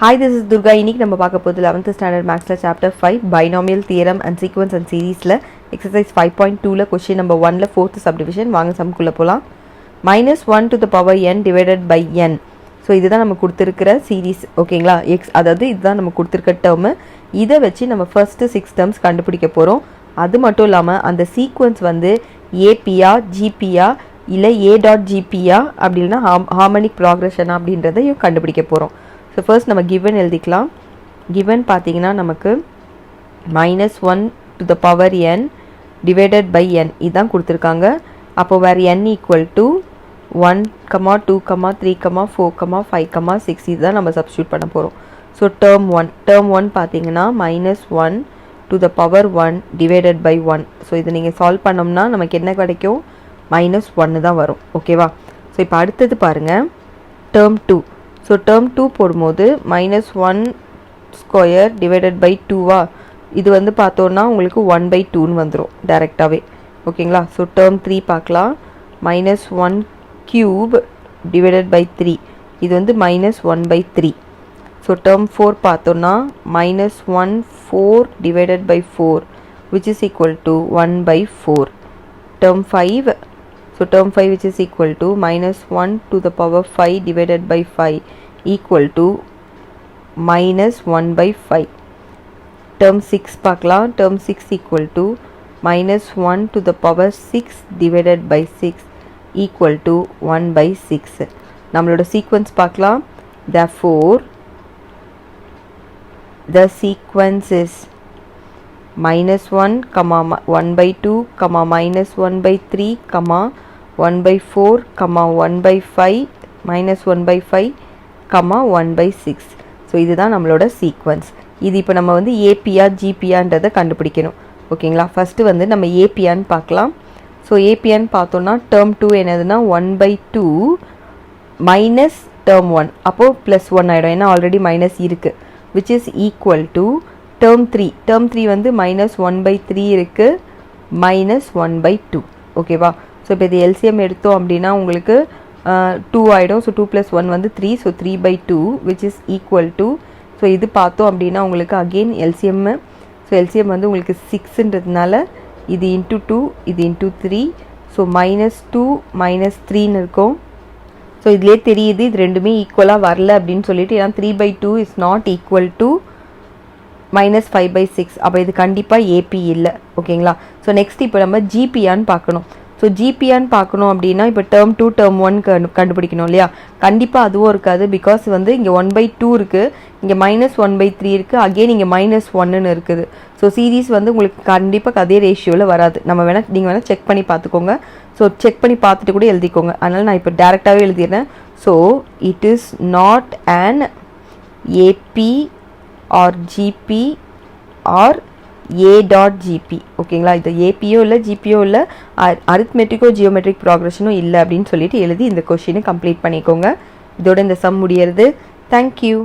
Hi, this is Durga. இன்னைக்கு நம்ம பார்க்க போகுது 11th standard mathsல chapter 5 binomial theorem and sequence and seriesல exercise 5.2ல question number 1ல fourth subdivision. வாங்க சம்க்குள்ள போலாம். -1 to the power n divided by n. So இதுதான் நம்ம கொடுத்துருக்கிற சீரீஸ், ஓகேங்களா? எக்ஸ், அதாவது இதுதான் நம்ம கொடுத்துருக்க டேர்மு. இதை வச்சு நம்ம ஃபர்ஸ்ட்டு 6 டேர்ம்ஸ் கண்டுபிடிக்க போகிறோம். அது மட்டும் இல்லாமல் அந்த சீக்வன்ஸ் வந்து ஏபியா ஜிபியா இல்லை ஏ டாட் ஜிபியா அப்படி இல்லைனா ஹார்மோனிக் ப்ராக்ரெஷனா அப்படின்றதையும் கண்டுபிடிக்க போகிறோம். ஸோ ஃபர்ஸ்ட் நம்ம கிவன் எழுதிக்கலாம். கிவன் பார்த்தீங்கன்னா நமக்கு -1 to the power n divided by n இதுதான் கொடுத்துருக்காங்க. அப்போ வேறு n equal to 1, 2, 3, 4, 5, 6 இதுதான் நம்ம சப்ஸ்டியூட் பண்ண போகிறோம். ஸோ டேர்ம் ஒன் பார்த்தீங்கன்னா -1 to the power 1 divided by 1. So இதை நீங்கள் சால்வ் பண்ணோம்னா நமக்கு என்ன கிடைக்கும்? -1 தான் வரும், ஓகேவா? ஸோ இப்போ அடுத்தது பாருங்கள், டேர்ம் 2. ஸோ டேர்ம் 2 போடும்போது -1 ஸ்கொயர் டிவைடட் பை 2வா, இது வந்து பார்த்தோன்னா உங்களுக்கு 1/2ன்னு வந்துடும் டேரெக்டாகவே, ஓகேங்களா? ஸோ டேர்ம் 3 பார்க்கலாம். -1 cube divided by 3, இது வந்து -1/3. ஸோ டேர்ம் 4 பார்த்தோன்னா -1 4 divided by 4 which is equal to 1/4. term 5, so term 5 which is equal to -1 to the power 5 divided by 5 equal to -1/5. term 6 பார்க்கலாம். term 6 equal to -1 to the power 6 divided by 6 equal to 1/6. நம்மளோட sequence பார்க்கலாம். therefore the sequence is -1, 1/2, -1/3, 1/4, 1/5, -1/5, 1/6. So இதுதான் நம்மளோட sequence. இது இப்போ நம்ம வந்து ஏபியா ஜிபியான்றதை கண்டுபிடிக்கணும், ஓகேங்களா? ஃபஸ்ட்டு வந்து நம்ம ஏபியான்னு பார்க்கலாம். ஸோ ஏபியான்னு பார்த்தோன்னா டேர்ம் 2 என்னதுன்னா 1/2 மைனஸ் டேர்ம் 1, அப்போது +1 ஆகிடும், ஏன்னா ஆல்ரெடி மைனஸ் இருக்குது, which is equal to term 3. term 3 வந்து -1/3 இருக்குது, -1/2, ஓகேவா? ஸோ இப்போ இது எல்சிஎம் எடுத்தோம் அப்படின்னா உங்களுக்கு 2 ஆகிடும். ஸோ 2 + 1 வந்து 3, so 3/2 which is equal to, so இது பார்த்தோம் அப்படின்னா உங்களுக்கு அகெயின் எல்சிஎம், ஸோ எல்சிஎம் வந்து உங்களுக்கு 6ன்றதுனால இது இன்ட்டு 2, இது இன்ட்டு 3, ஸோ -2 -3ன்னு இருக்கும். ஸோ இதிலே தெரியுது இது ரெண்டுமே ஈக்குவலாக வரல அப்படின்னு சொல்லிட்டு, ஏன்னா 3/2 இஸ் நாட் ஈக்குவல் டு -5/6. அப்போ இது கண்டிப்பாக ஏபி இல்லை, ஓகேங்களா? ஸோ நெக்ஸ்ட் இப்போ நம்ம ஜிபியான்னு பார்க்கணும். ஸோ ஜிபியான்னு பார்க்கணும் அப்படின்னா இப்போ டேர்ம் 2 டேர்ம் 1 கண்டுபிடிக்கணும் இல்லையா? கண்டிப்பாக அதுவும் இருக்காது, பிகாஸ் வந்து இங்கே 1/2 இருக்குது, இங்கே -1/3 இருக்குது, அகெயின் இங்கே -1ன்னு இருக்குது. ஸோ சீரீஸ் வந்து உங்களுக்கு கண்டிப்பாக அதே ரேஷியோவில் வராது. நீங்கள் வேணால் செக் பண்ணி பார்த்துக்கோங்க. ஸோ செக் பண்ணி பார்த்துட்டு கூட எழுதிக்கோங்க. அதனால் நான் இப்போ டேரெக்டாகவே எழுதிடுறேன். So it is not an AB R GB R A dot GB, ஓகேங்களா? இது ஏபியோ இல்லை ஜிபியோ இல்லை, அரித்மெட்டிக்கோ ஜியோமெட்ரிக் ப்ராக்ரெஷனும் இல்லை அப்படின்னு சொல்லிட்டு எழுதி இந்த கொஷினை கம்ப்ளீட் பண்ணிக்கோங்க. இதோட இந்த சம் முடியறது. தேங்க்யூ.